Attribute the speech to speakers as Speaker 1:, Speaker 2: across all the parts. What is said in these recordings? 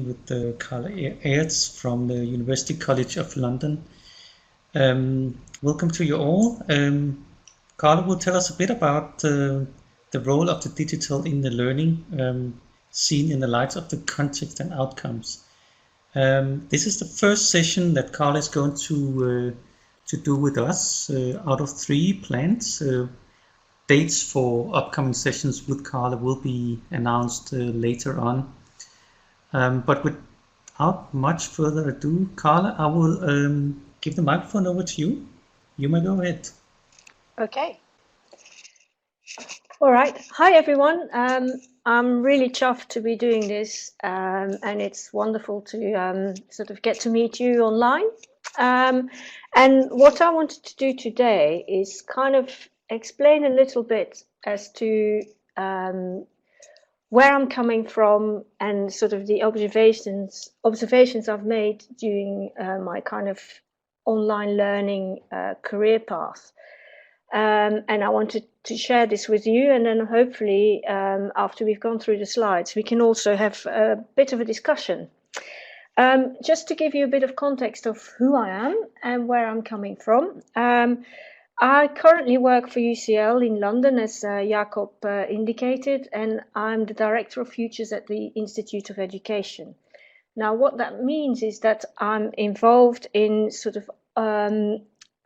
Speaker 1: with Carla Aerts from the University College of London. Welcome to you all. Carla will tell us a bit about the role of the digital in the learning, seen in the light of the context and outcomes. This is the first session that Carla is going to do with us out of 3 planned. Dates for upcoming sessions with Carla will be announced later on. But without much further ado, Carla, I will give the microphone over to you. You may go ahead.
Speaker 2: Okay. All right. Hi, everyone. I'm really chuffed to be doing this, and it's wonderful to sort of get to meet you online. And what I wanted to do today is kind of explain a little bit as to where I'm coming from and sort of the observations I've made during my kind of online learning career path. And I wanted to share this with you, and then hopefully after we've gone through the slides, we can also have a bit of a discussion. Just to give you a bit of context of who I am and where I'm coming from. I currently work for UCL in London, as Jacob indicated, and I'm the Director of Futures at the Institute of Education. Now, what that means is that I'm involved in sort of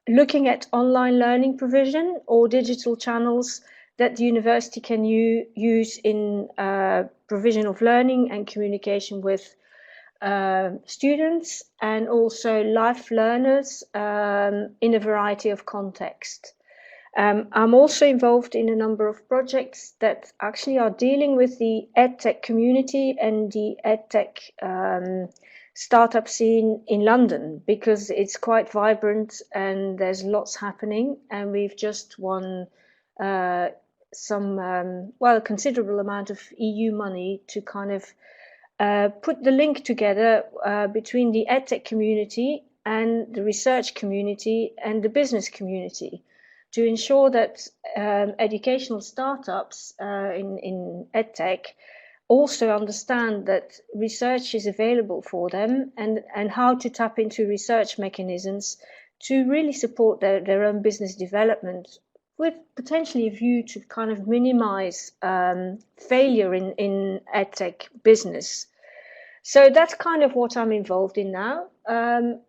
Speaker 2: looking at online learning provision or digital channels that the university can use in provision of learning and communication with students and also life learners in a variety of contexts. I'm also involved in a number of projects that actually are dealing with the EdTech community and the EdTech startup scene in London, because it's quite vibrant and there's lots happening, and we've just won a considerable amount of EU money to kind of put the link together between the EdTech community and the research community and the business community to ensure that educational startups in EdTech also understand that research is available for them and how to tap into research mechanisms to really support their own business development, with potentially a view to kind of minimize failure in EdTech business. So that's kind of what I'm involved in now.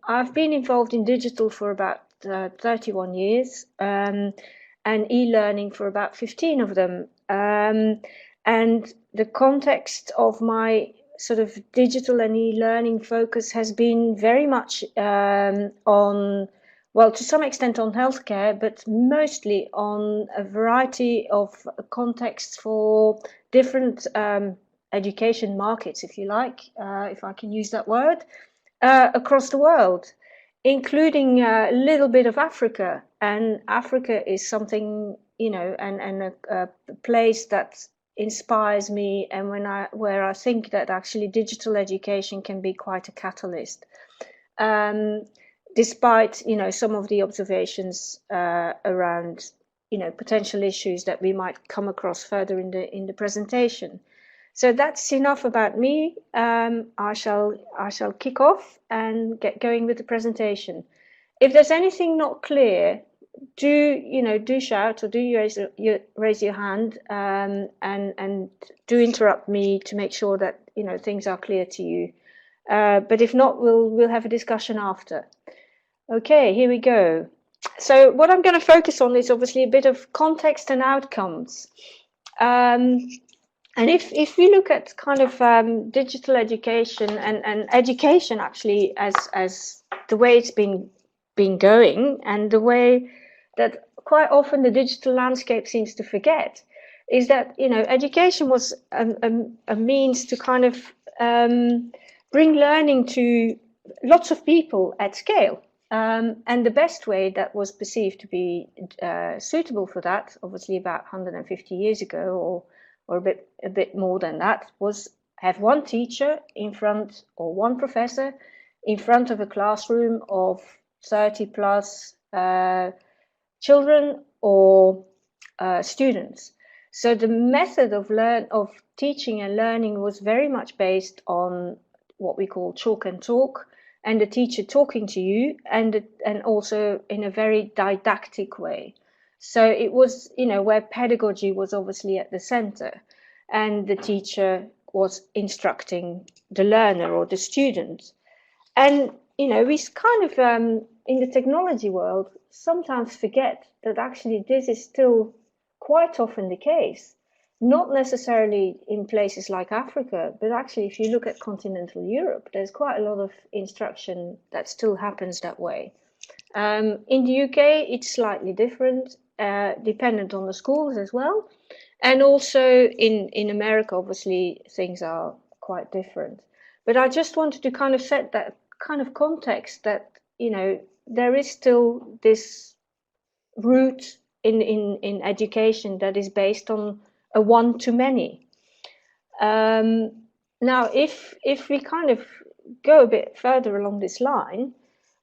Speaker 2: I've been involved in digital for about 31 years and e-learning for about 15 of them. And the context of my sort of digital and e-learning focus has been very much on, well, to some extent on healthcare, but mostly on a variety of contexts for different education markets, if you like, if I can use that word, across the world, including a little bit of Africa. And Africa is something, you know, and a place that inspires me, and where I think that actually digital education can be quite a catalyst, despite, you know, some of the observations around, you know, potential issues that we might come across further in the presentation. So that's enough about me. I shall kick off and get going with the presentation. If there's anything not clear, do shout, or do you raise your hand, and do interrupt me to make sure that, you know, things are clear to you. But if not, we'll have a discussion after. Okay, here we go. So what I'm going to focus on is obviously a bit of context and outcomes. And if we look at kind of digital education and education actually as the way it's been going, and the way that quite often the digital landscape seems to forget, is that, you know, education was a means to kind of bring learning to lots of people at scale. And the best way that was perceived to be suitable for that, obviously about 150 years ago, or a bit more than that, was have one teacher in front, or one professor in front of a classroom of 30 plus children or students. So the method of teaching and learning was very much based on what we call chalk and talk, and the teacher talking to you, and also in a very didactic way. So it was, where pedagogy was obviously at the center, and the teacher was instructing the learner or the student. And, we kind of, in the technology world, sometimes forget that actually this is still quite often the case. Not necessarily in places like Africa, but actually if you look at continental Europe, there's quite a lot of instruction that still happens that way. In the UK, it's slightly different, dependent on the schools as well. And also in America, obviously, things are quite different. But I just wanted to kind of set that kind of context that, there is still this root in education that is based on a one-to-many. Now, if we kind of go a bit further along this line,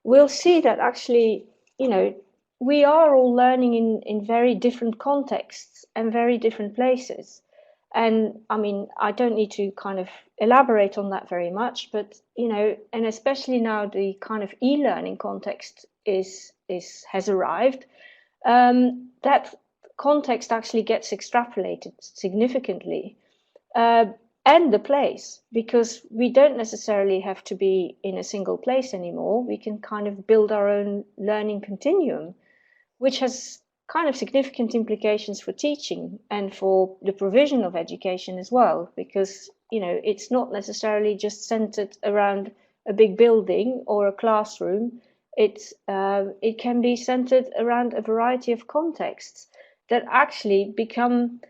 Speaker 2: we'll see that actually, we are all learning in very different contexts and very different places. And I mean, I don't need to kind of elaborate on that very much, but, and especially now the kind of e-learning context has arrived, that context actually gets extrapolated significantly. And the place, because we don't necessarily have to be in a single place anymore. We can kind of build our own learning continuum, which has kind of significant implications for teaching and for the provision of education as well, because, it's not necessarily just centered around a big building or a classroom. It can be centered around a variety of contexts that actually become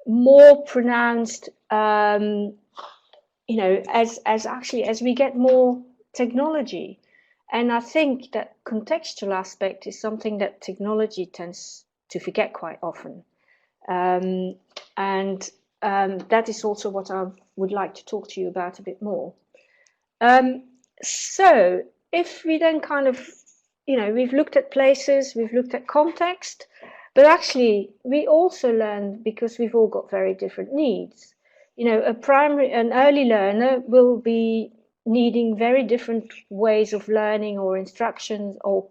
Speaker 2: more pronounced, as we get more technology. And I think that contextual aspect is something that technology tends to forget quite often. And that is also what I would like to talk to you about a bit more. So if we then kind of, we've looked at places, we've looked at context, but actually we also learn because we've all got very different needs. An early learner will be needing very different ways of learning or instructions or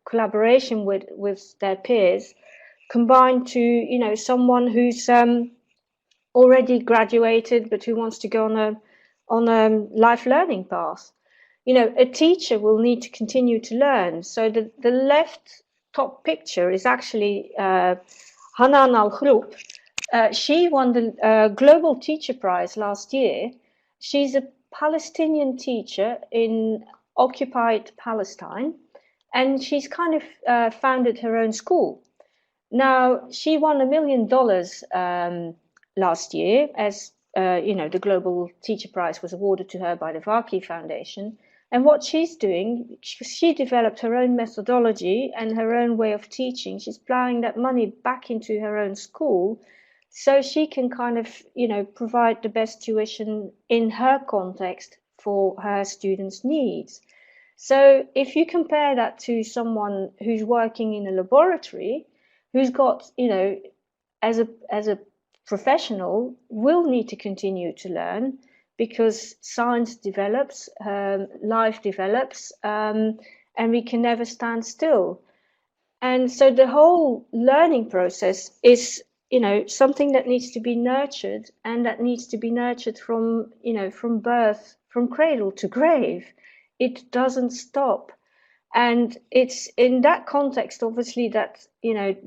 Speaker 2: collaboration with their peers, combined to, someone who's already graduated but who wants to go on a life learning path. A teacher will need to continue to learn. So the left top picture is actually Hanan Al-Khloub. She won the Global Teacher Prize last year. She's a Palestinian teacher in occupied Palestine, and she's kind of founded her own school. Now, she won $1 million last year as, the Global Teacher Prize was awarded to her by the Vaki Foundation. And what she's doing, she developed her own methodology and her own way of teaching. She's plowing that money back into her own school so she can kind of, provide the best tuition in her context for her students' needs. So if you compare that to someone who's working in a laboratory, who's got, as a professional, will need to continue to learn because science develops, life develops, and we can never stand still. And so the whole learning process is, something that needs to be nurtured, and that needs to be nurtured from, from birth, from cradle to grave. It doesn't stop. And it's in that context, obviously, that,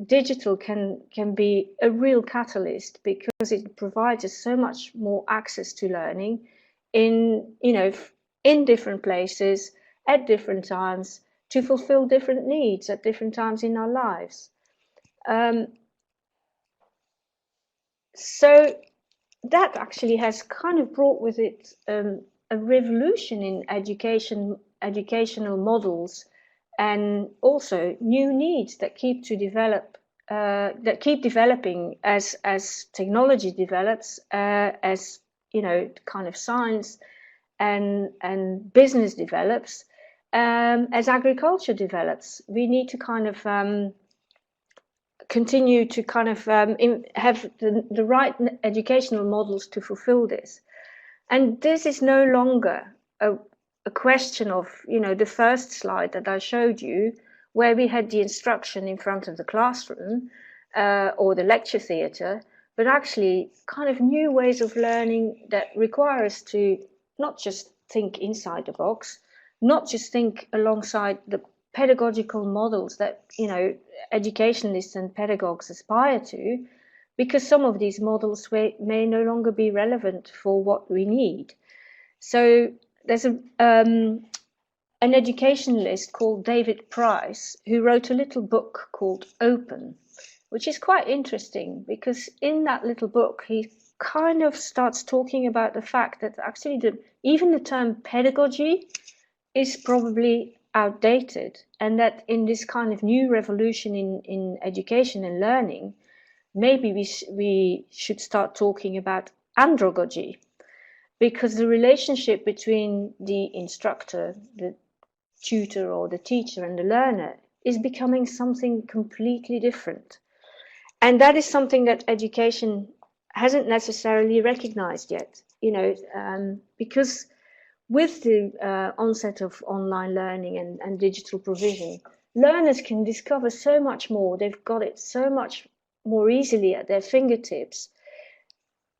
Speaker 2: digital can be a real catalyst because it provides us so much more access to learning in, in different places at different times to fulfill different needs at different times in our lives. So that actually has kind of brought with it a revolution in educational models, and also new needs that keep developing as technology develops, as kind of science and business develops, as agriculture develops. We need to kind of continue to kind of have the right educational models to fulfill this. And this is no longer a question of, the first slide that I showed you, where we had the instruction in front of the classroom or the lecture theatre, but actually kind of new ways of learning that require us to not just think inside the box, not just think alongside the pedagogical models that, educationalists and pedagogues aspire to, because some of these models may no longer be relevant for what we need. So there's an educationalist called David Price who wrote a little book called Open, which is quite interesting because in that little book he kind of starts talking about the fact that actually even the term pedagogy is probably outdated, and that in this kind of new revolution in education and learning, maybe we should start talking about andragogy, because the relationship between the instructor, the tutor or the teacher and the learner is becoming something completely different. And that is something that education hasn't necessarily recognized yet, because with the onset of online learning and digital provision, learners can discover so much more. They've got it so much more easily at their fingertips.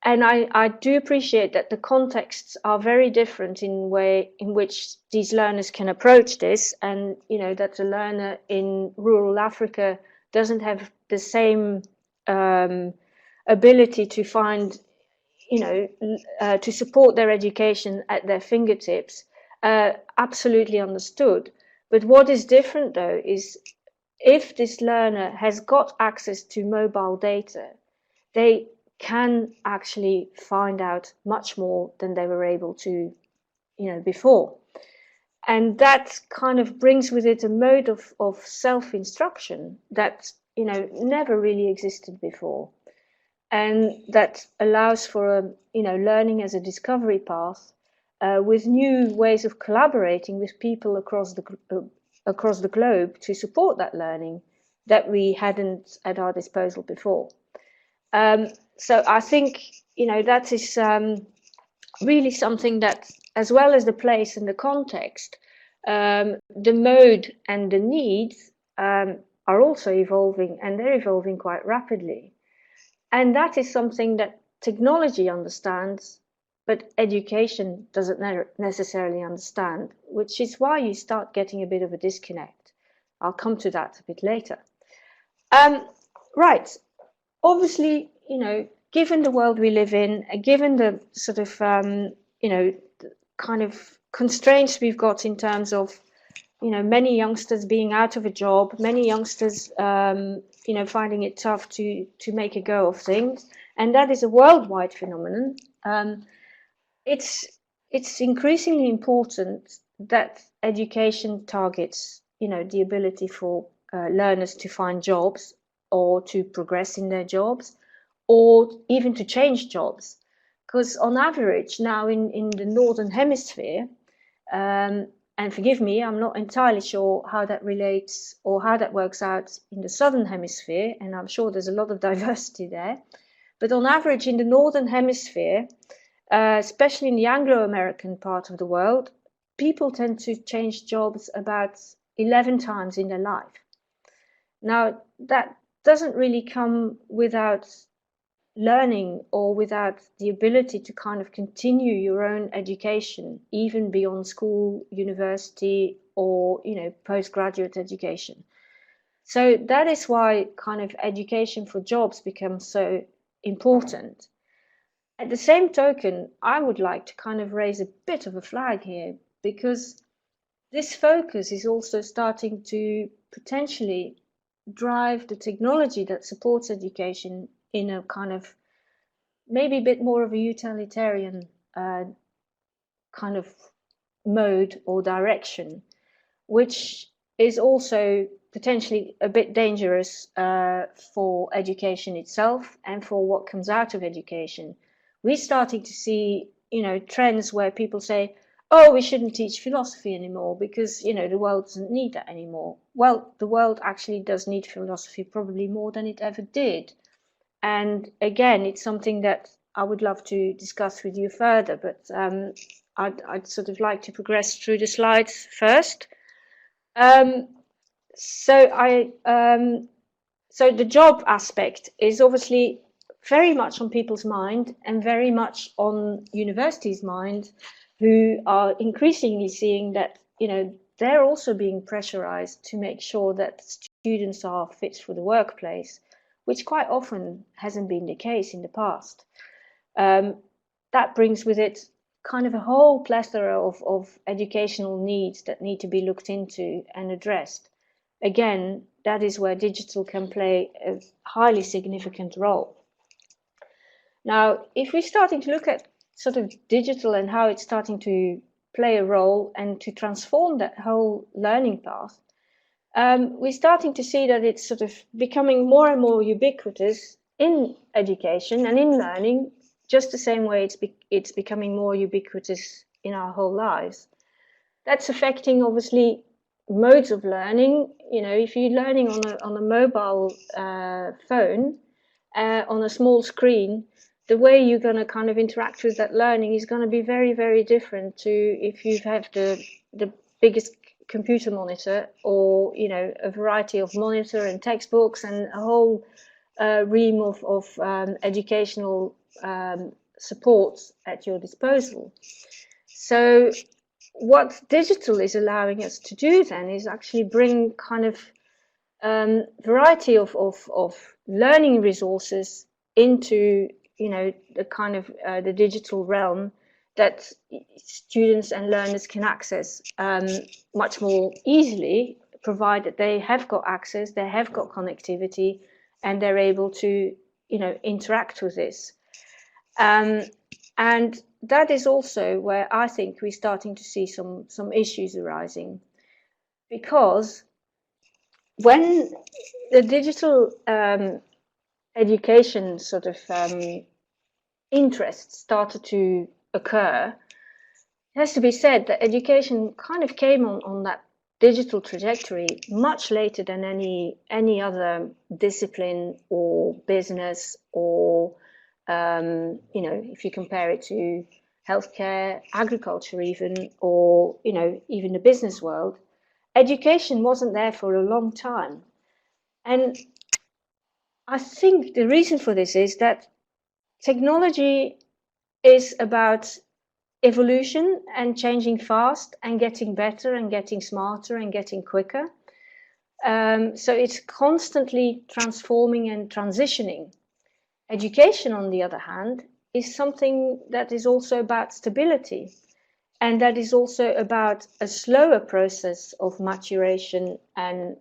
Speaker 2: And I do appreciate that the contexts are very different in which these learners can approach this, and that the learner in rural Africa doesn't have the same ability to find, to support their education at their fingertips. Absolutely understood. But what is different though is if this learner has got access to mobile data, they can actually find out much more than they were able to, before. And that kind of brings with it a mode of self-instruction that, never really existed before. And that allows for, learning as a discovery path with new ways of collaborating with people across the globe to support that learning that we hadn't at our disposal before. So I think, that is really something that, as well as the place and the context, the mode and the needs are also evolving, and they're evolving quite rapidly. And that is something that technology understands, but education doesn't necessarily understand, which is why you start getting a bit of a disconnect. I'll come to that a bit later. Right. Obviously, given the world we live in, given the sort of, kind of constraints we've got in terms of, many youngsters being out of a job, many youngsters, finding it tough to make a go of things, and that is a worldwide phenomenon. It's increasingly important that education targets, the ability for learners to find jobs or to progress in their jobs, or even to change jobs. Because on average now in the Northern Hemisphere, and forgive me, I'm not entirely sure how that relates or how that works out in the Southern Hemisphere, and I'm sure there's a lot of diversity there. But on average in the Northern Hemisphere, especially in the Anglo-American part of the world, people tend to change jobs about 11 times in their life. Now, that doesn't really come without learning or without the ability to kind of continue your own education, even beyond school, university, or, postgraduate education. So that is why kind of education for jobs becomes so important. At the same token, I would like to kind of raise a bit of a flag here, because this focus is also starting to potentially drive the technology that supports education in a kind of maybe a bit more of a utilitarian kind of mode or direction, which is also potentially a bit dangerous for education itself and for what comes out of education. We're starting to see, trends where people say, oh, we shouldn't teach philosophy anymore because, the world doesn't need that anymore. Well, the world actually does need philosophy probably more than it ever did. And again, it's something that I would love to discuss with you further, but I'd sort of like to progress through the slides first. So the job aspect is obviously very much on people's mind and very much on universities' mind, who are increasingly seeing that, they're also being pressurized to make sure that students are fit for the workplace, which quite often hasn't been the case in the past. That brings with it kind of a whole plethora of educational needs that need to be looked into and addressed. Again, that is where digital can play a highly significant role. Now, if we're starting to look at sort of digital and how it's starting to play a role and to transform that whole learning path, we're starting to see that it's sort of becoming more and more ubiquitous in education and in learning, just the same way it's becoming more ubiquitous in our whole lives. That's affecting, obviously, modes of learning. If you're learning on a mobile phone, on a small screen, the way you're going to kind of interact with that learning is going to be very, very different to if you have the biggest computer monitor, or a variety of monitor and textbooks and a whole ream of educational supports at your disposal. So what digital is allowing us to do then is actually bring kind of variety of learning resources into the kind of the digital realm that students and learners can access much more easily, provided they have got access, they have got connectivity, and they're able to interact with this. And that is also where I think we're starting to see some issues arising, because when the digital education sort of interest started to occur, it has to be said that education kind of came on that digital trajectory much later than any other discipline or business, or if you compare it to healthcare, agriculture even, or even the business world, education wasn't there for a long time. And I think the reason for this is that technology is about evolution and changing fast and getting better and getting smarter and getting quicker. So it's constantly transforming and transitioning. Education, on the other hand, is something that is also about stability, and that is also about a slower process of maturation and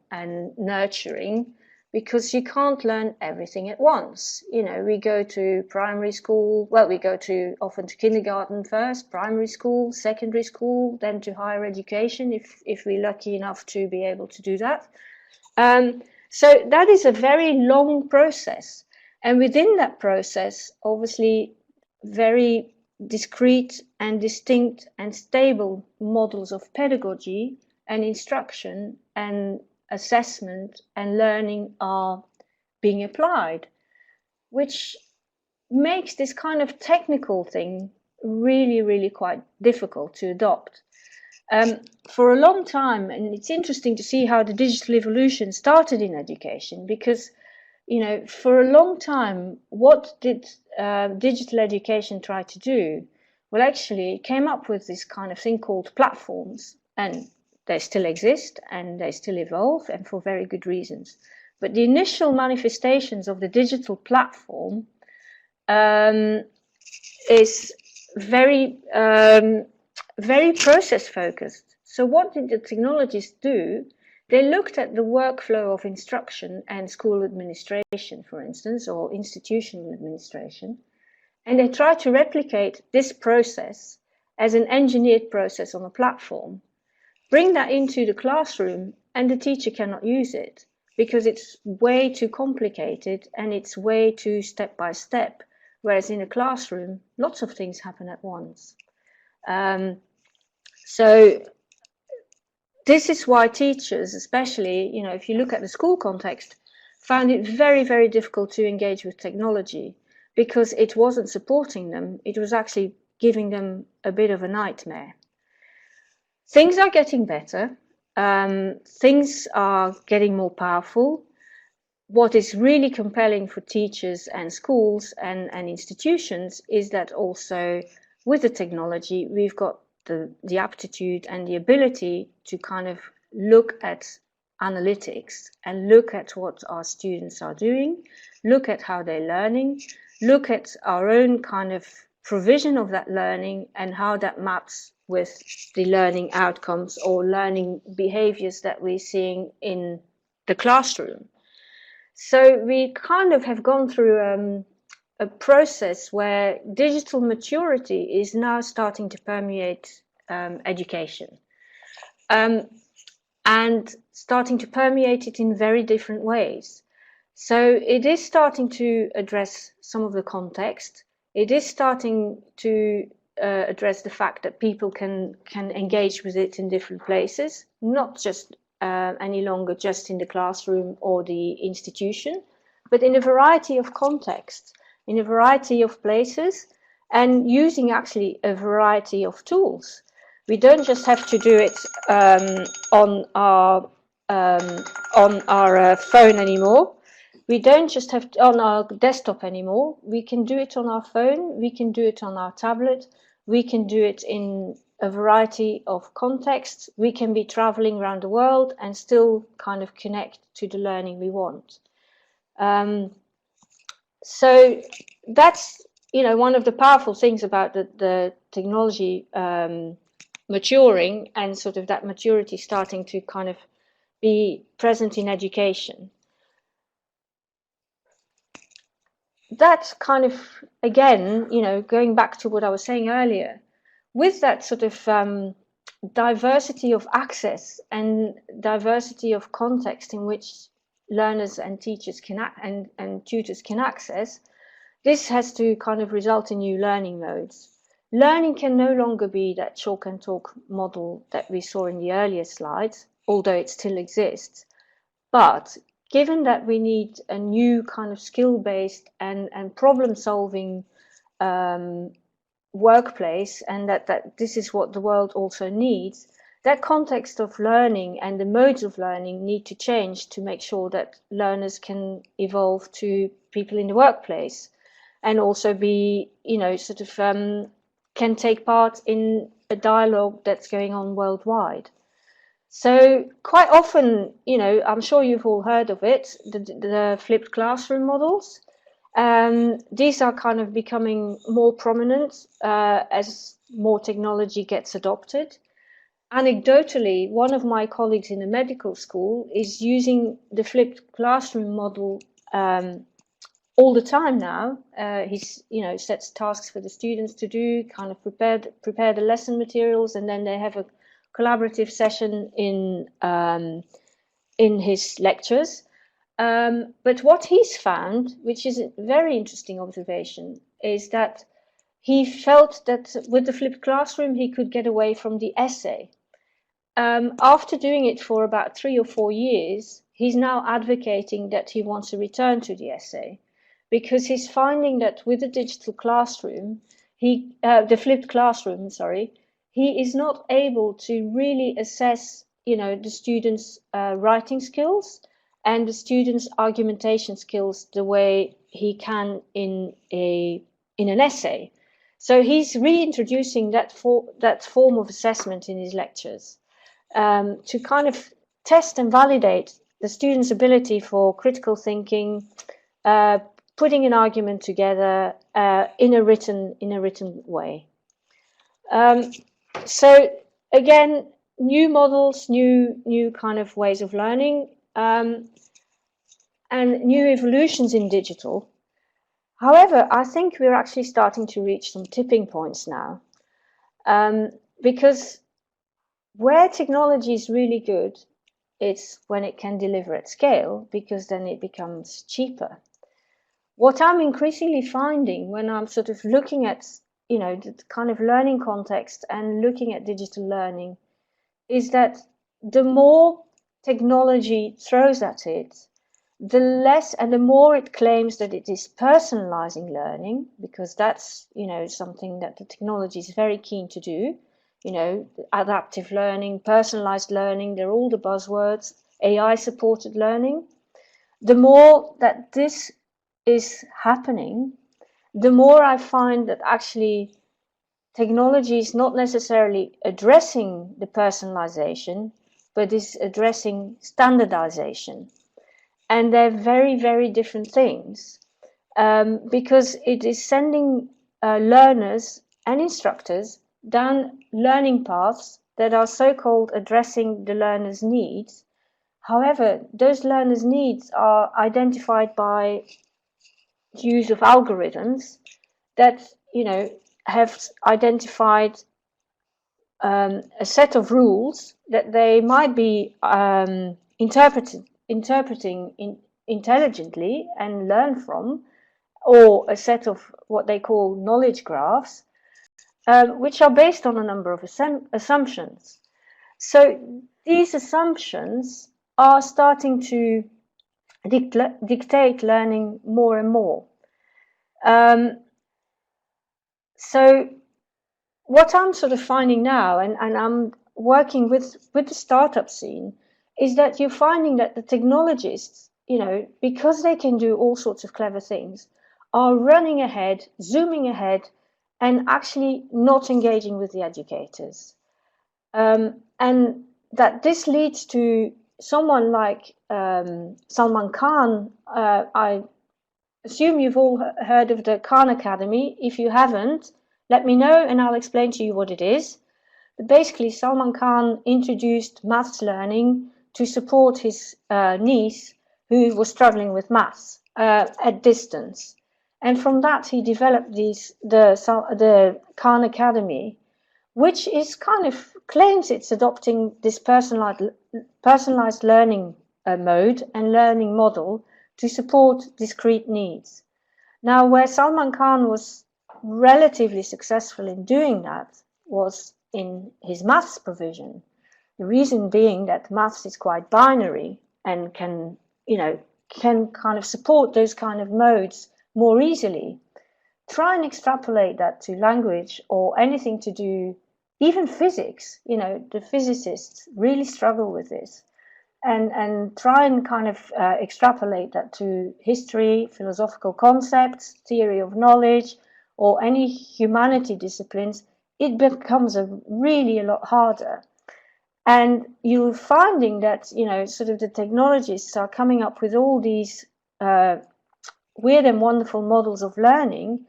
Speaker 2: nurturing, because you can't learn everything at once. We go to primary school, we go often to kindergarten first, primary school, secondary school, then to higher education, if we're lucky enough to be able to do that. So that is a very long process. And within that process, obviously, very discrete and distinct and stable models of pedagogy and instruction and assessment and learning are being applied, which makes this kind of technical thing really, really quite difficult to adopt. For a long time, and it's interesting to see how the digital evolution started in education, because for a long time, what did digital education try to do? Well, actually, it came up with this kind of thing called platforms, and they still exist and they still evolve, and for very good reasons. But the initial manifestations of the digital platform is very, very process focused. So what did the technologists do? They looked at the workflow of instruction and school administration, for instance, or institutional administration, and they tried to replicate this process as an engineered process on a platform, bring that into the classroom, and the teacher cannot use it because it's way too complicated and it's way too step by step, whereas in a classroom, lots of things happen at once. So this is why teachers, especially, if you look at the school context, found it very, very difficult to engage with technology, because it wasn't supporting them. It was actually giving them a bit of a nightmare. Things are getting better. Things are getting more powerful. What is really compelling for teachers and schools and institutions is that also with the technology, we've got the aptitude and the ability to kind of look at analytics and look at what our students are doing, look at how they're learning, look at our own kind of provision of that learning and how that maps with the learning outcomes or learning behaviors that we're seeing in the classroom. So we kind of have gone through a process where digital maturity is now starting to permeate education, and starting to permeate it in very different ways. So it is starting to address some of the context. It is starting to address the fact that people can engage with it in different places, not just any longer just in the classroom or the institution, but in a variety of contexts, in a variety of places, and using actually a variety of tools. We don't just have to do it on our phone anymore. We don't just have to, on our desktop anymore. We can do it on our phone. We can do it on our tablet. We can do it in a variety of contexts. We can be traveling around the world and still kind of connect to the learning we want. So that's, you know, one of the powerful things about the technology maturing and sort of that maturity starting to kind of be present in education. That's kind of, again, you know, going back to what I was saying earlier, with that sort of diversity of access and diversity of context in which learners and teachers can and tutors can access, this has to kind of result in new learning modes. Learning can no longer be that chalk and talk model that we saw in the earlier slides, although it still exists. But given that we need a new kind of skill-based and problem-solving workplace, and that this is what the world also needs, that context of learning and the modes of learning need to change to make sure that learners can evolve to people in the workplace and also be, you know, sort of can take part in a dialogue that's going on worldwide. So quite often, you know, I'm sure you've all heard of it, the flipped classroom models. These are kind of becoming more prominent as more technology gets adopted. Anecdotally, one of my colleagues in a medical school is using the flipped classroom model all the time now. He's, you know, sets tasks for the students to do, kind of prepare the lesson materials, and then they have a collaborative session in his lectures. But what he's found, which is a very interesting observation, is that he felt that with the flipped classroom he could get away from the essay. After doing it for about 3 or 4 years, he's now advocating that he wants to return to the essay, because he's finding that with the digital classroom, the flipped classroom, sorry, he is not able to really assess, you know, the students' writing skills and the students' argumentation skills the way he can in an essay. So he's reintroducing that form of assessment in his lectures to kind of test and validate the students' ability for critical thinking, putting an argument together in a written way. So again, new models, new kind of ways of learning, and new evolutions in digital. However, I think we're actually starting to reach some tipping points now, because where technology is really good, it's when it can deliver at scale, because then it becomes cheaper. What I'm increasingly finding when I'm sort of looking at, you know, the kind of learning context and looking at digital learning is that the more technology throws at it, the less and the more it claims that it is personalizing learning, because that's, something that the technology is very keen to do. Adaptive learning, personalized learning, they're all the buzzwords, AI supported learning. The more that this is happening, the more I find that actually technology is not necessarily addressing the personalization, but is addressing standardization. And they're very, very different things, because it is sending learners and instructors down learning paths that are so-called addressing the learner's needs. However, those learners' needs are identified by use of algorithms that, have identified a set of rules that they might be interpreting intelligently and learn from, or a set of what they call knowledge graphs, which are based on a number of assumptions. So these assumptions are starting to dictate learning more and more. So what I'm sort of finding now, and I'm working with the startup scene, is that you're finding that the technologists, because they can do all sorts of clever things, are running ahead, zooming ahead, and actually not engaging with the educators. And that this leads to someone like Salman Khan. I assume you've all heard of the Khan Academy. If you haven't, let me know and I'll explain to you what it is. But basically, Salman Khan introduced maths learning to support his niece who was struggling with maths at distance. And from that, he developed the Khan Academy, which is kind of claims it's adopting this personalized learning mode and learning model to support discrete needs. Now, where Salman Khan was relatively successful in doing that was in his maths provision. The reason being that maths is quite binary and can kind of support those kind of modes more easily. Try and extrapolate that to language or anything to do, even physics. The physicists really struggle with this. And try and kind of extrapolate that to history, philosophical concepts, theory of knowledge, or any humanity disciplines, it becomes really a lot harder. And you're finding that, sort of the technologists are coming up with all these weird and wonderful models of learning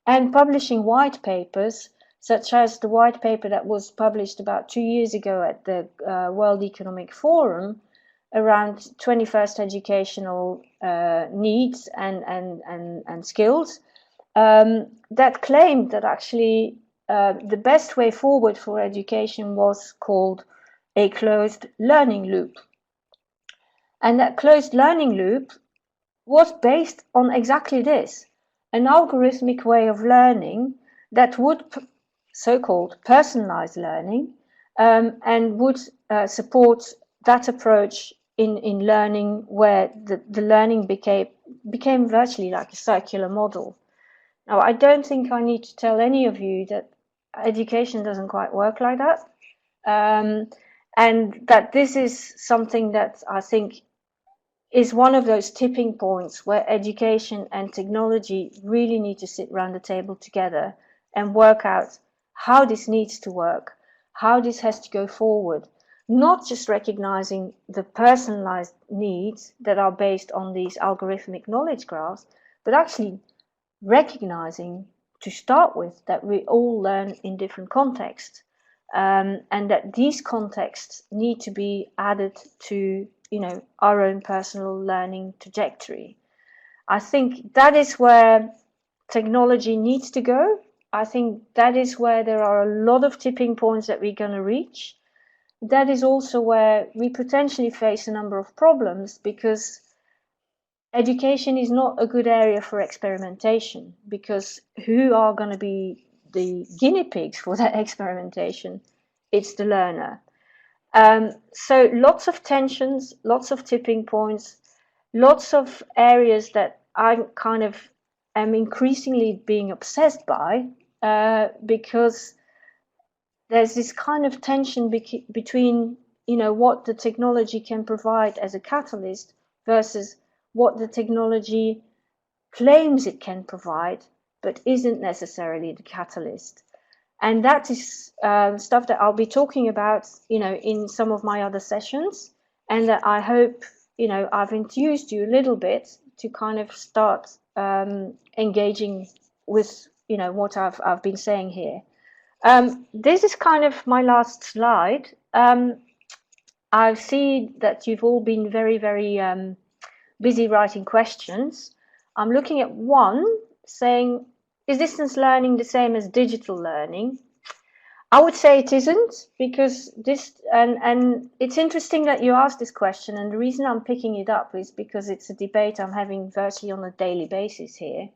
Speaker 2: and publishing white papers, such as the white paper that was published about 2 years ago at the World Economic Forum around 21st educational needs and skills, that claimed that actually the best way forward for education was called a closed learning loop. And that closed learning loop was based on exactly this, an algorithmic way of learning that would so-called personalized learning, and would support that approach in learning, where the learning became virtually like a circular model. Now, I don't think I need to tell any of you that education doesn't quite work like that, and that this is something that I think is one of those tipping points where education and technology really need to sit around the table together and work out how this needs to work, how this has to go forward, not just recognizing the personalized needs that are based on these algorithmic knowledge graphs, but actually recognizing to start with that we all learn in different contexts, and that these contexts need to be added to our own personal learning trajectory. I think that is where technology needs to go. I think that is where there are a lot of tipping points that we're going to reach. That is also where we potentially face a number of problems, because education is not a good area for experimentation, because who are going to be the guinea pigs for that experimentation? It's the learner. So lots of tensions, lots of tipping points, lots of areas that I kind of am increasingly being obsessed by, because there's this kind of tension between, you know, what the technology can provide as a catalyst versus what the technology claims it can provide, but isn't necessarily the catalyst. And that is stuff that I'll be talking about, you know, in some of my other sessions, and that I hope, you know, I've enthused you a little bit to kind of start engaging with, you know, what I've been saying here. This is kind of my last slide. I see that you've all been very, very busy writing questions. I'm looking at one saying, is distance learning the same as digital learning? I would say it isn't, because this, and it's interesting that you asked this question, and the reason I'm picking it up is because it's a debate I'm having virtually on a daily basis here.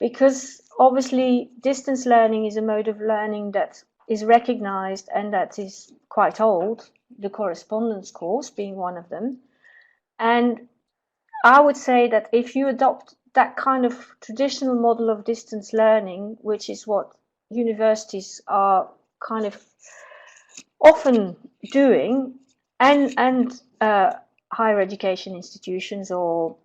Speaker 2: Because obviously distance learning is a mode of learning that is recognized and that is quite old, the correspondence course being one of them. And I would say that if you adopt that kind of traditional model of distance learning, which is what universities are kind of often doing, and higher education institutions or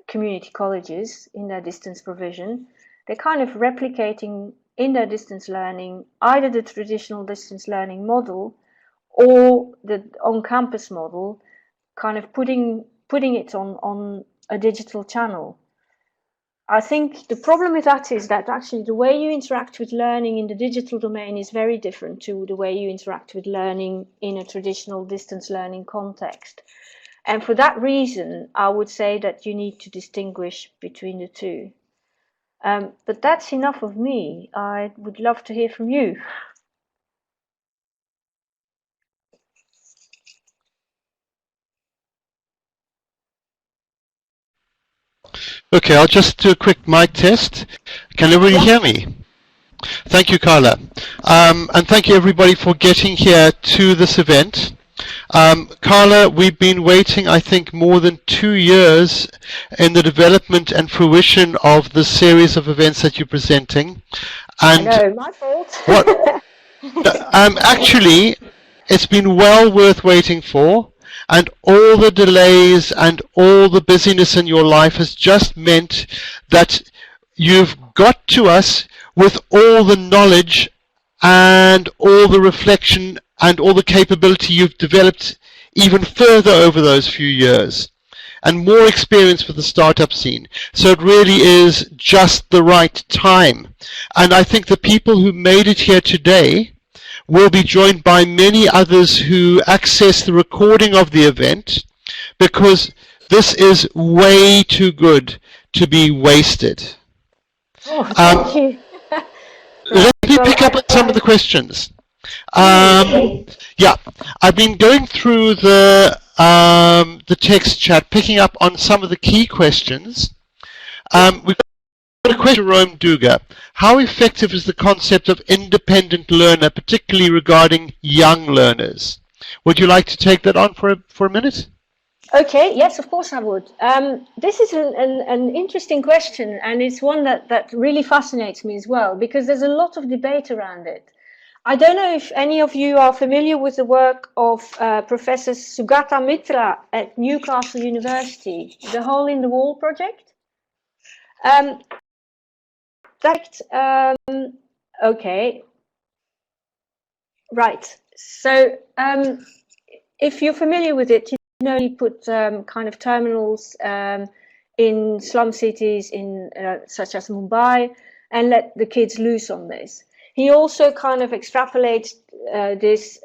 Speaker 2: community colleges in their distance provision, they're kind of replicating in their distance learning either the traditional distance learning model or the on-campus model, kind of putting it on a digital channel. I think the problem with that is that actually the way you interact with learning in the digital domain is very different to the way you interact with learning in a traditional distance learning context. And for that reason, I would say that you need to distinguish between the two. But that's enough of me. I would love to hear from you.
Speaker 3: Okay, I'll just do a quick mic test. Can everybody hear me? Thank you, Carla. And thank you, everybody, for getting here to this event. Carla, we've been waiting, I think, more than 2 years in the development and fruition of the series of events that you're presenting. And
Speaker 2: I know, my fault.
Speaker 3: what? Actually, it's been well worth waiting for, and all the delays and all the busyness in your life has just meant that you've got to us with all the knowledge and all the reflection and all the capability you've developed even further over those few years, and more experience with the startup scene. So it really is just the right time. And I think the people who made it here today will be joined by many others who access the recording of the event, because this is way too good to be wasted.
Speaker 2: Oh, thank you.
Speaker 3: Let me pick up on some of the questions. Yeah, I've been going through the text chat, picking up on some of the key questions. We've got a question from Jerome Duga. How effective is the concept of independent learner, particularly regarding young learners? Would you like to take that on for a minute?
Speaker 2: Okay, yes, of course I would. This is an interesting question, and it's one that really fascinates me as well, because there's a lot of debate around it. I don't know if any of you are familiar with the work of Professor Sugata Mitra at Newcastle University, the Hole in the Wall project. Okay, right. So if you're familiar with it, you know, he put kind of terminals in slum cities in such as Mumbai, and let the kids loose on this. He also kind of extrapolates this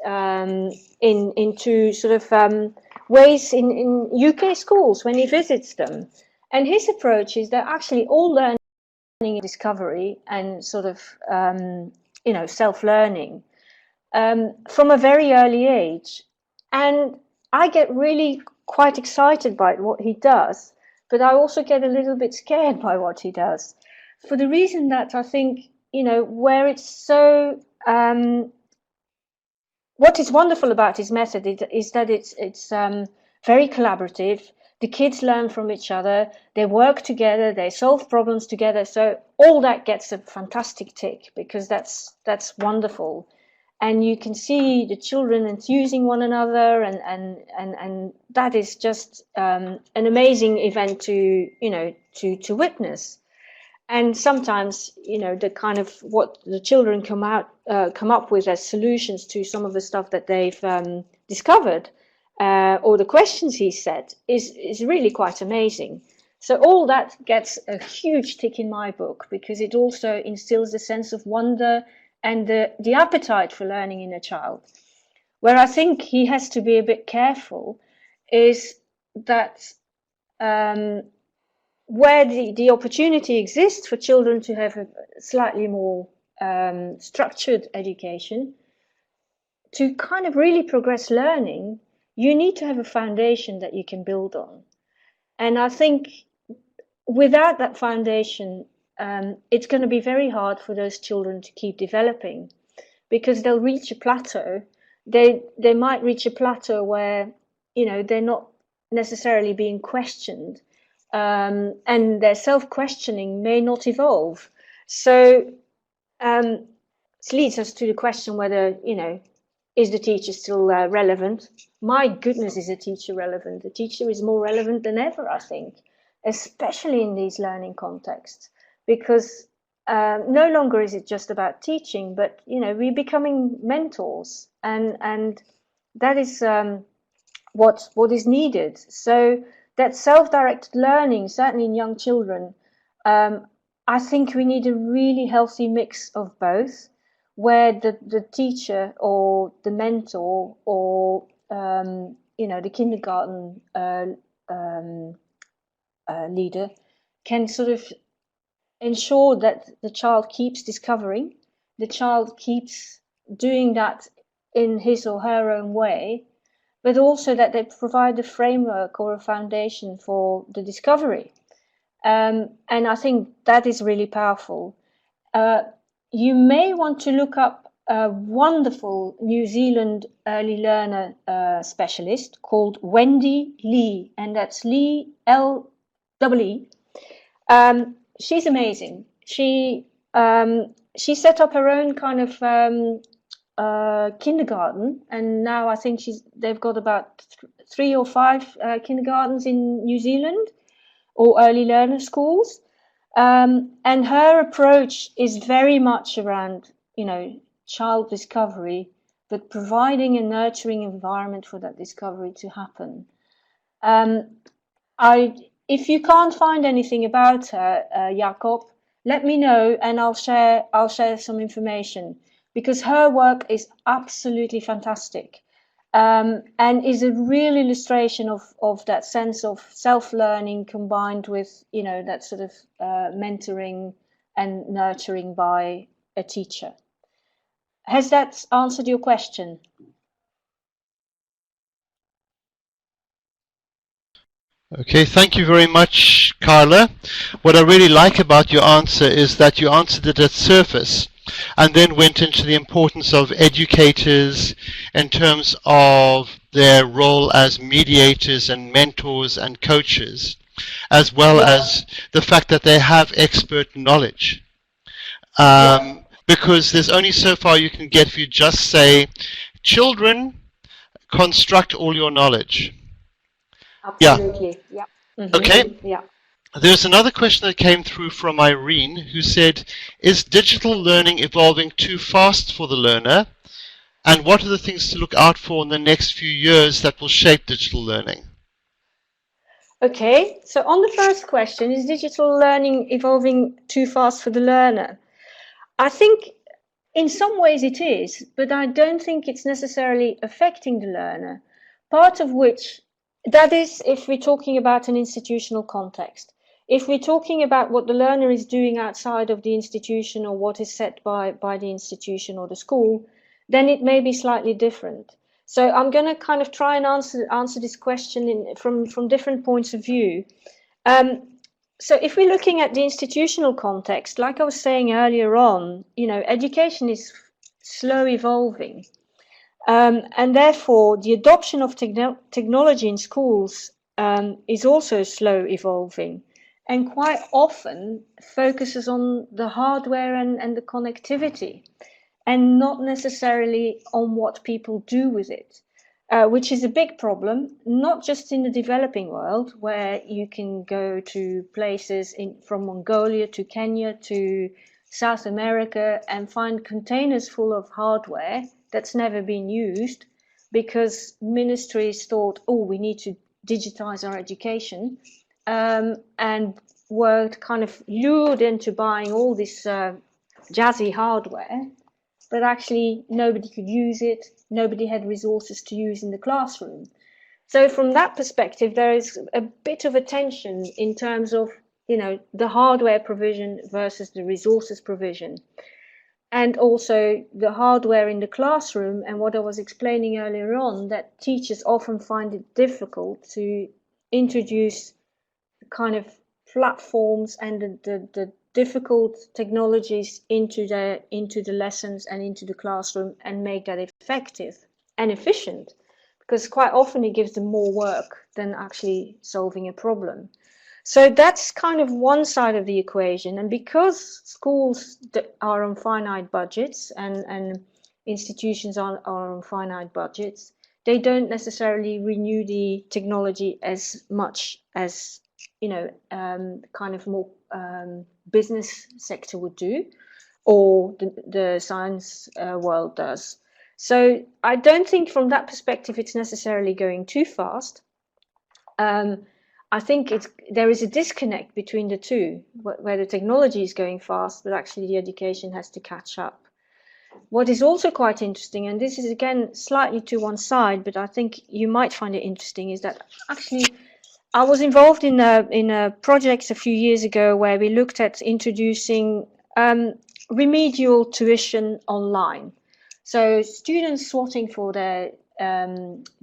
Speaker 2: into sort of ways in UK schools when he visits them. And his approach is that actually all learning is discovery and sort of, you know, self-learning from a very early age. And I get really quite excited by what he does, but I also get a little bit scared by what he does, for the reason that I think, you know, where it's so, what is wonderful about his method is that it's very collaborative. the kids learn from each other, they work together, they solve problems together. So all that gets a fantastic tick, because that's wonderful. And you can see the children enthusing one another, and that is just an amazing event to witness. And sometimes, the kind of what the children come up with as solutions to some of the stuff that they've discovered, or the questions he set, is really quite amazing. So all that gets a huge tick in my book, because it also instills a sense of wonder and the appetite for learning in a child. Where I think he has to be a bit careful is that where the opportunity exists for children to have a slightly more structured education, to kind of really progress learning, you need to have a foundation that you can build on. And I think without that foundation, it's going to be very hard for those children to keep developing, because they'll reach a plateau. They might reach a plateau where, they're not necessarily being questioned, and their self-questioning may not evolve. So this leads us to the question whether, is the teacher still relevant? My goodness, is a teacher relevant? The teacher is more relevant than ever, I think, especially in these learning contexts, because no longer is it just about teaching, but we're becoming mentors, and that is what is needed. So that self-directed learning, certainly in young children, I think we need a really healthy mix of both, where the teacher or the mentor or the kindergarten leader can sort of ensure that the child keeps discovering, the child keeps doing that in his or her own way, but also that they provide a framework or a foundation for the discovery. And I think that is really powerful. You may want to look up a wonderful New Zealand early learner specialist called Wendy Lee, and that's Lee, L-E-E. She's amazing. She set up her own kind of kindergarten, and now I think they've got about 3 or 5 kindergartens in New Zealand, or early learner schools. And her approach is very much around, child discovery, but providing a nurturing environment for that discovery to happen. If you can't find anything about her, Jacob, let me know, and I'll share some information, because her work is absolutely fantastic, and is a real illustration of that sense of self-learning combined with that sort of mentoring and nurturing by a teacher. Has that answered your question?
Speaker 3: Okay, thank you very much, Carla. What I really like about your answer is that you answered it at surface and then went into the importance of educators in terms of their role as mediators and mentors and coaches, as well as the fact that they have expert knowledge. Because there's only so far you can get if you just say, children, construct all your knowledge.
Speaker 2: Absolutely. Yeah. Mm-hmm.
Speaker 3: Okay.
Speaker 2: Yeah.
Speaker 3: There's another question that came through from Irene, who said, is digital learning evolving too fast for the learner? And what are the things to look out for in the next few years that will shape digital learning?
Speaker 2: Okay, so on the first question, is digital learning evolving too fast for the learner? I think in some ways it is, but I don't think it's necessarily affecting the learner. Part of which, that is if we're talking about an institutional context. If we're talking about what the learner is doing outside of the institution, or what is set by the institution or the school, then it may be slightly different. So I'm going to kind of try and answer this question from different points of view. So if we're looking at the institutional context, like I was saying earlier on, education is slow evolving. And therefore, the adoption of technology in schools is also slow evolving, and quite often focuses on the hardware and the connectivity, and not necessarily on what people do with it, which is a big problem, not just in the developing world, where you can go to places from Mongolia to Kenya to South America and find containers full of hardware that's never been used because ministries thought, oh, we need to digitize our education, and were kind of lured into buying all this jazzy hardware, but actually nobody could use it, nobody had resources to use in the classroom. So from that perspective, there is a bit of a tension in terms of, you know, the hardware provision versus the resources provision. And also the hardware in the classroom, and what I was explaining earlier on, that teachers often find it difficult to introduce kind of platforms and the difficult technologies into the lessons and into the classroom and make that effective and efficient, because quite often it gives them more work than actually solving a problem. So that's kind of one side of the equation. And because schools are on finite budgets and institutions are on finite budgets, they don't necessarily renew the technology as much as, you know, kind of more business sector would do, or the science world does. So I don't think from that perspective it's necessarily going too fast. I think there is a disconnect between the two, where the technology is going fast, but actually the education has to catch up. What is also quite interesting, and this is again slightly to one side, but I think you might find it interesting, is that actually I was involved in a project a few years ago where we looked at introducing remedial tuition online. So students swatting for their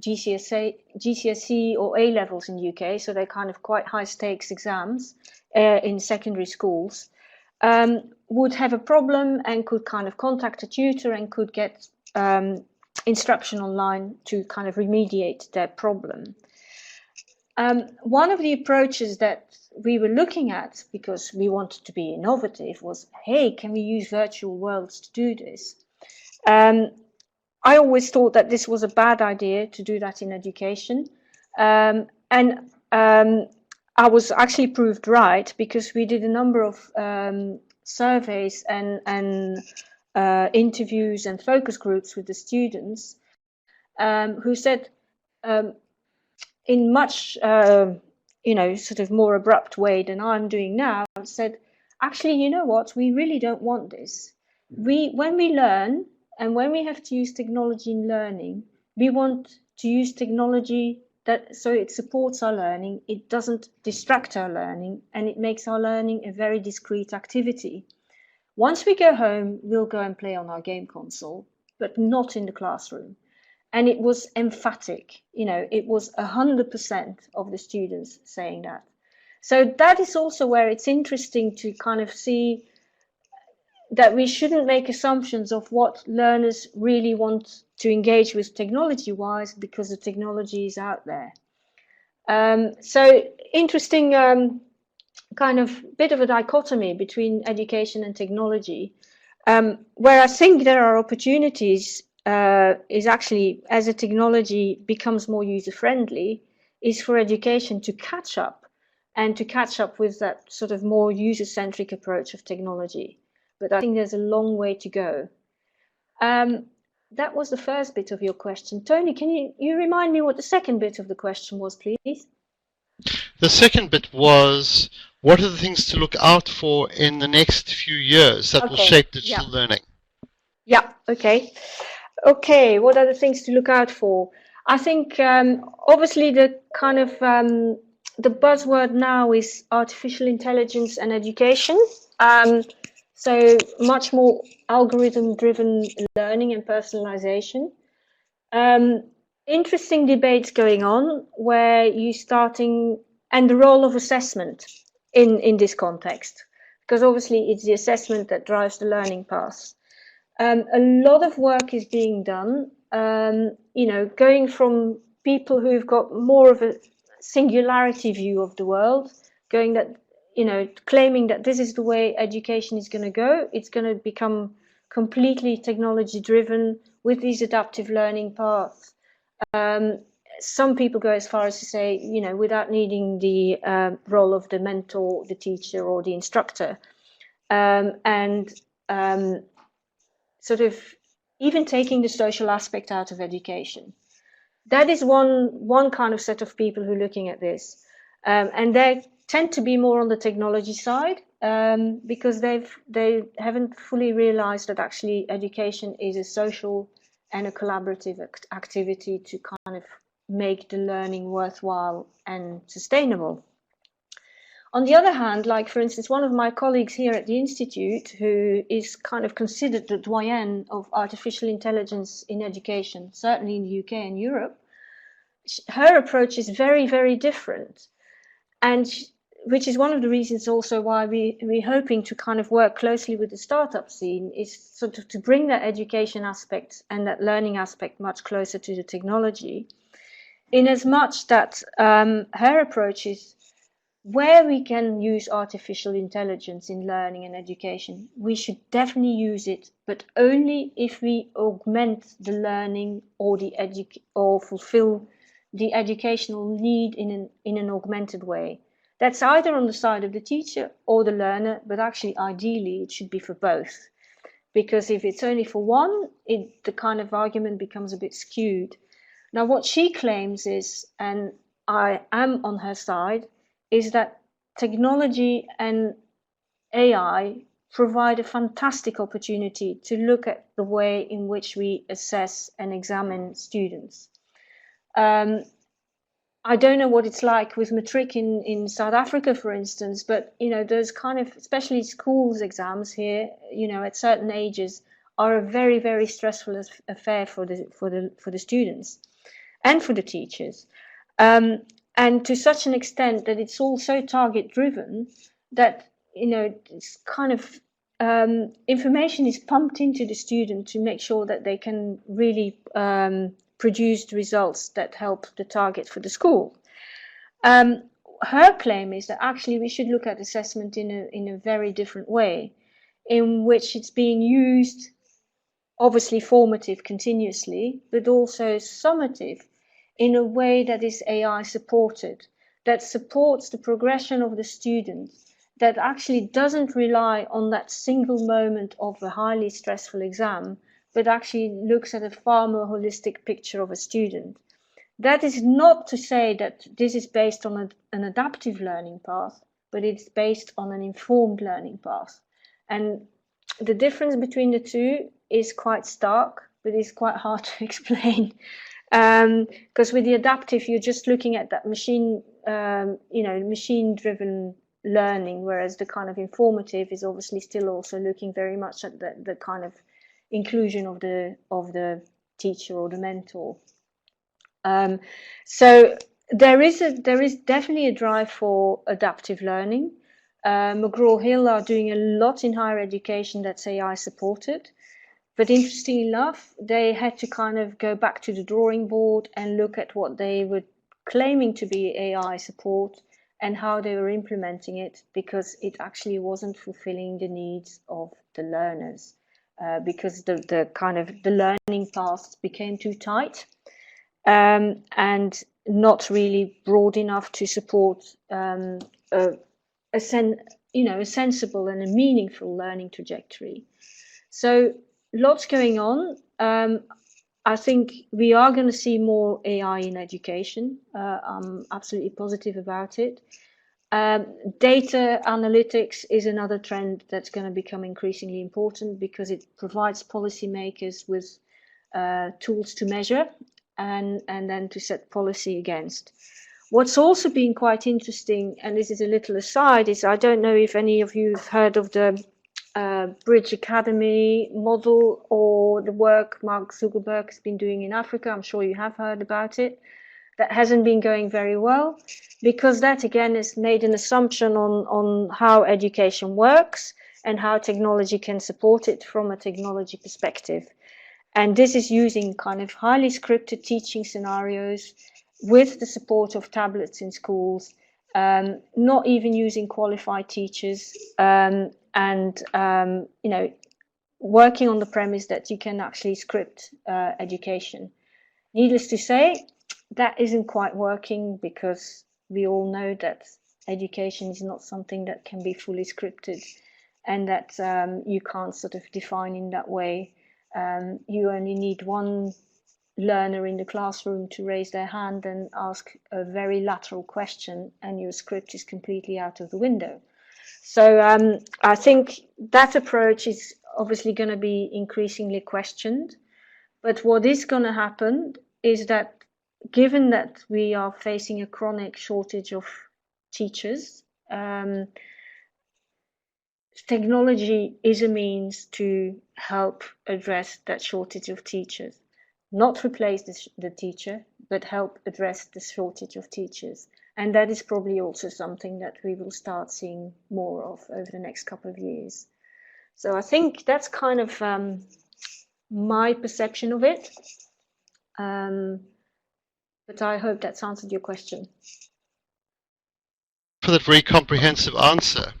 Speaker 2: GCSE or A levels in the UK, so they're kind of quite high stakes exams in secondary schools, would have a problem and could kind of contact a tutor and could get instruction online to kind of remediate their problem. One of the approaches that we were looking at, because we wanted to be innovative, was, hey, can we use virtual worlds to do this? I always thought that this was a bad idea to do that in education. And I was actually proved right, because we did a number of surveys and interviews and focus groups with the students, who said, in much, you know, sort of more abrupt way than I'm doing now, said, actually, you know what, we really don't want this. When we learn, and when we have to use technology in learning, we want to use technology so it supports our learning, it doesn't distract our learning, and it makes our learning a very discrete activity. Once we go home, we'll go and play on our game console, but not in the classroom. And it was emphatic, you know, it was 100% of the students saying that. So that is also where it's interesting to kind of see that we shouldn't make assumptions of what learners really want to engage with technology-wise, because the technology is out there. So interesting kind of bit of a dichotomy between education and technology, where I think there are opportunities is actually, as a technology becomes more user-friendly, is for education to catch up, and to catch up with that sort of more user-centric approach of technology. But I think there's a long way to go. That was the first bit of your question. Tony, can you remind me what the second bit of the question was, please?
Speaker 3: The second bit was, what are the things to look out for in the next few years that will shape digital learning?
Speaker 2: Yeah, okay. Okay, what are the things to look out for? I think obviously the kind of the buzzword now is artificial intelligence and education. So much more algorithm-driven learning and personalization. Interesting debates going on where you're starting, and the role of assessment in this context, because obviously it's the assessment that drives the learning path. A lot of work is being done, you know, going from people who've got more of a singularity view of the world, going that, claiming that this is the way education is going to go. It's going to become completely technology driven with these adaptive learning paths. Some people go as far as to say, without needing the role of the mentor, the teacher, or the instructor, and sort of even taking the social aspect out of education. That is one kind of set of people who are looking at this, and they tend to be more on the technology side, because they haven't fully realized that actually education is a social and a collaborative activity to kind of make the learning worthwhile and sustainable. On the other hand, like for instance, one of my colleagues here at the Institute, who is kind of considered the doyen of artificial intelligence in education, certainly in the UK and Europe, her approach is very, very different. And which is one of the reasons also why we're hoping to kind of work closely with the startup scene, is sort of to bring that education aspect and that learning aspect much closer to the technology, in as much that her approach is, where we can use artificial intelligence in learning and education, we should definitely use it, but only if we augment the learning or or fulfill the educational need in an augmented way. That's either on the side of the teacher or the learner, but actually ideally it should be for both. Because if it's only for one, the kind of argument becomes a bit skewed. Now what she claims is, and I am on her side, is that technology and AI provide a fantastic opportunity to look at the way in which we assess and examine students. I don't know what it's like with matric in South Africa, for instance, but those kind of, especially schools exams here, at certain ages, are a very, very stressful affair for the students and for the teachers. And to such an extent that it's all so target driven that it's kind of information is pumped into the student to make sure that they can really produce the results that help the target for the school. Her claim is that actually we should look at assessment in a very different way, in which it's being used, obviously formative continuously, but also summative, in a way that is AI supported, that supports the progression of the student, that actually doesn't rely on that single moment of a highly stressful exam, but actually looks at a far more holistic picture of a student. That is not to say that this is based on an adaptive learning path, but it's based on an informed learning path. And the difference between the two is quite stark, but it's quite hard to explain. Because with the adaptive, you're just looking at that machine-driven learning, whereas the kind of informative is obviously still also looking very much at the kind of inclusion of the teacher or the mentor. So there is definitely a drive for adaptive learning. McGraw-Hill are doing a lot in higher education that's AI supported. But interestingly enough, they had to kind of go back to the drawing board and look at what they were claiming to be AI support and how they were implementing it, because it actually wasn't fulfilling the needs of the learners, because the kind of the learning paths became too tight and not really broad enough to support a sensible and a meaningful learning trajectory. So lots going on. I think we are going to see more AI in education. I'm absolutely positive about it. Data analytics is another trend that's going to become increasingly important, because it provides policymakers with tools to measure and then to set policy against. What's also been quite interesting, and this is a little aside, is I don't know if any of you have heard of the Bridge Academy model or the work Mark Zuckerberg has been doing in Africa. I'm sure you have heard about it. That hasn't been going very well, because that again has made an assumption on how education works and how technology can support it from a technology perspective. And this is using kind of highly scripted teaching scenarios, with the support of tablets in schools, not even using qualified teachers, and you know, working on the premise that you can actually script education. Needless to say, that isn't quite working, because we all know that education is not something that can be fully scripted, and that you can't sort of define in that way. You only need one learner in the classroom to raise their hand and ask a very lateral question, and your script is completely out of the window. So I think that approach is obviously going to be increasingly questioned. But what is going to happen is that, given that we are facing a chronic shortage of teachers, technology is a means to help address that shortage of teachers. Not replace the teacher, but help address the shortage of teachers. And that is probably also something that we will start seeing more of over the next couple of years. So I think that's kind of my perception of it. But I hope that's answered your question.
Speaker 3: For that very comprehensive answer.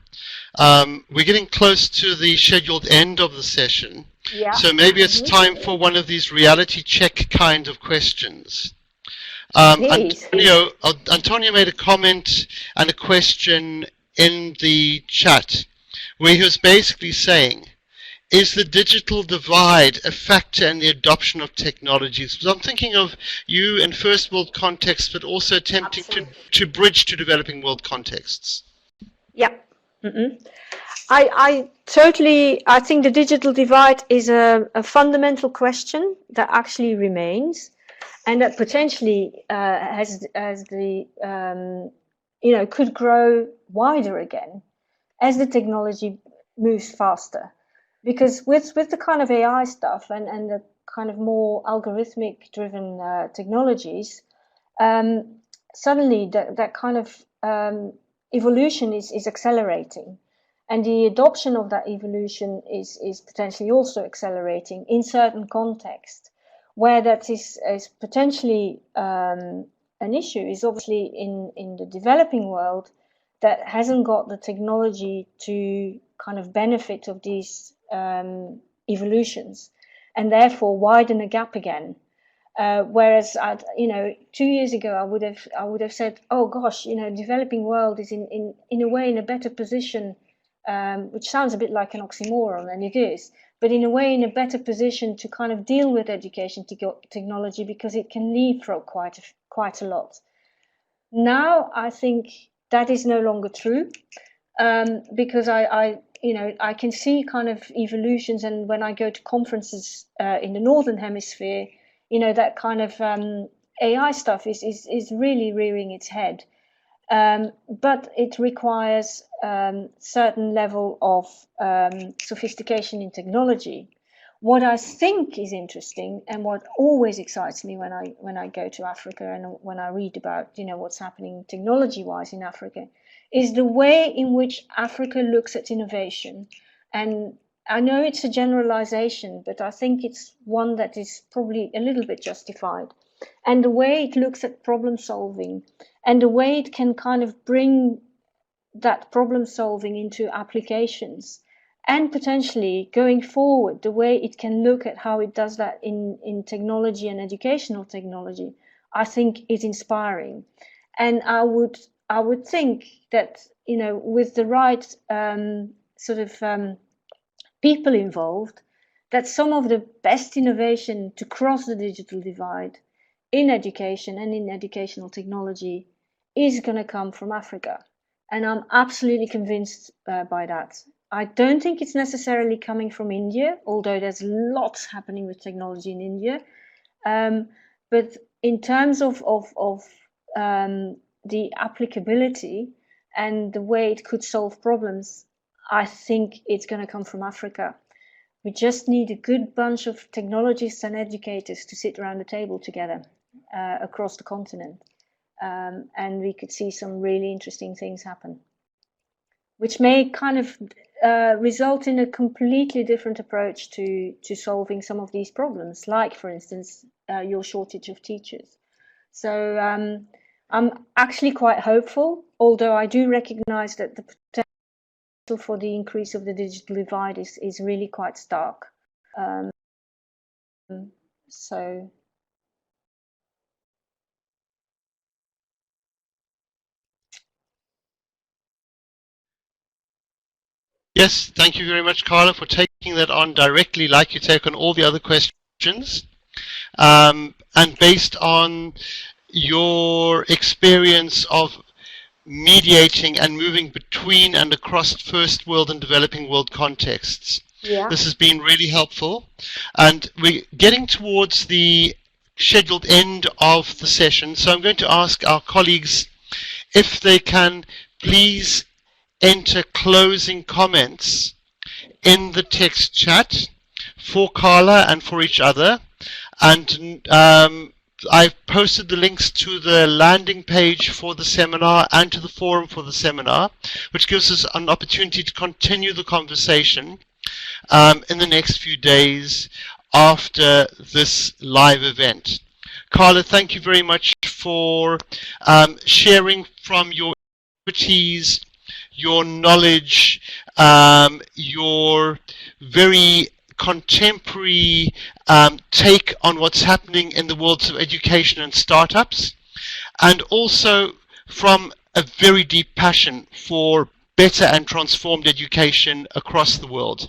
Speaker 3: We're getting close to the scheduled end of the session.
Speaker 2: Yeah.
Speaker 3: So maybe it's time for one of these reality check kind of questions. Antonio made a comment and a question in the chat where he was basically saying, is the digital divide a factor in the adoption of technologies? Because I'm thinking of you in first world contexts, but also attempting to bridge to developing world contexts.
Speaker 2: Yeah. I think the digital divide is a fundamental question that actually remains, and that potentially could grow wider again as the technology moves faster. Because with the kind of AI stuff and the kind of more algorithmic driven technologies, suddenly that kind of evolution is accelerating, and the adoption of that evolution is potentially also accelerating in certain contexts. Where that is potentially an issue is obviously in the developing world that hasn't got the technology to kind of benefit of these evolutions, and therefore widen the gap again. Whereas 2 years ago I would have said, oh gosh, developing world is in a way in a better position, which sounds a bit like an oxymoron, and it is, but in a way in a better position to kind of deal with education technology, because it can leapfrog quite a lot. Now I think that is no longer true, because I can see kind of evolutions, and when I go to conferences in the Northern Hemisphere, that kind of AI stuff is really rearing its head. But it requires certain level of sophistication in technology. What I think is interesting, and what always excites me when I go to Africa and when I read about what's happening technology-wise in Africa, is the way in which Africa looks at innovation. And I know it's a generalization, but I think it's one that is probably a little bit justified. And the way it looks at problem solving, and the way it can kind of bring that problem solving into applications, and potentially going forward, the way it can look at how it does that in technology and educational technology, I think is inspiring. And I would think that with the right people involved, that some of the best innovation to cross the digital divide in education and in educational technology is going to come from Africa. And I'm absolutely convinced by that. I don't think it's necessarily coming from India, although there's lots happening with technology in India. But in terms of the applicability and the way it could solve problems, I think it's going to come from Africa. We just need a good bunch of technologists and educators to sit around the table together across the continent. And we could see some really interesting things happen, which may kind of result in a completely different approach to solving some of these problems, like, for instance, your shortage of teachers. So I'm actually quite hopeful, although I do recognize that the potential for the increase of the digital divide is really quite stark. So
Speaker 3: Yes, thank you very much, Carla, for taking that on directly like you take on all the other questions. And based on your experience of mediating and moving between and across first world and developing world contexts.
Speaker 2: yeah.
Speaker 3: This has been really helpful. And we're getting towards the scheduled end of the session. So I'm going to ask our colleagues if they can please enter closing comments in the text chat for Carla and for each other. And I've posted the links to the landing page for the seminar and to the forum for the seminar, which gives us an opportunity to continue the conversation in the next few days after this live event. Carla, thank you very much for sharing from your expertise, your knowledge, your very contemporary take on what's happening in the worlds of education and startups, and also from a very deep passion for better and transformed education across the world.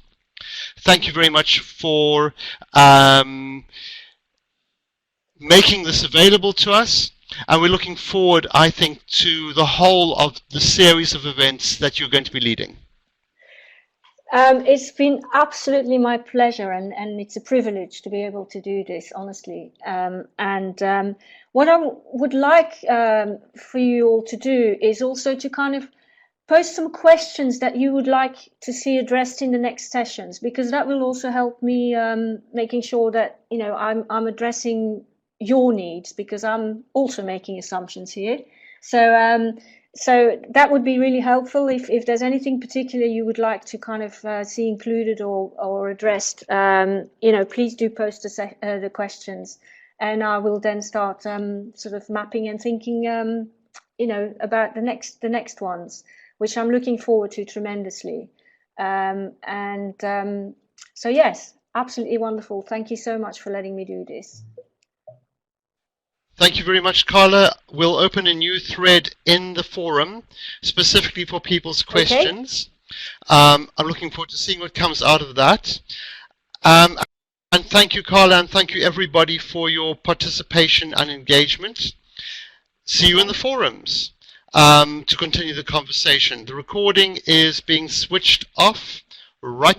Speaker 3: Thank you very much for making this available to us, and we're looking forward, I think, to the whole of the series of events that you're going to be leading.
Speaker 2: It's been absolutely my pleasure, and it's a privilege to be able to do this, honestly. What I would like for you all to do is also to kind of post some questions that you would like to see addressed in the next sessions, because that will also help me making sure that, you know, I'm addressing your needs, because I'm also making assumptions here. So that would be really helpful. If there's anything particular you would like to kind of see included or addressed, you know, please do post the questions, and I will then start sort of mapping and thinking, you know, about the next ones, which I'm looking forward to tremendously. So yes, absolutely wonderful. Thank you so much for letting me do this.
Speaker 3: Thank you very much, Carla. We'll open a new thread in the forum specifically for people's questions. Okay. I'm looking forward to seeing what comes out of that. And thank you, Carla, and thank you, everybody, for your participation and engagement. See you in the forums to continue the conversation. The recording is being switched off right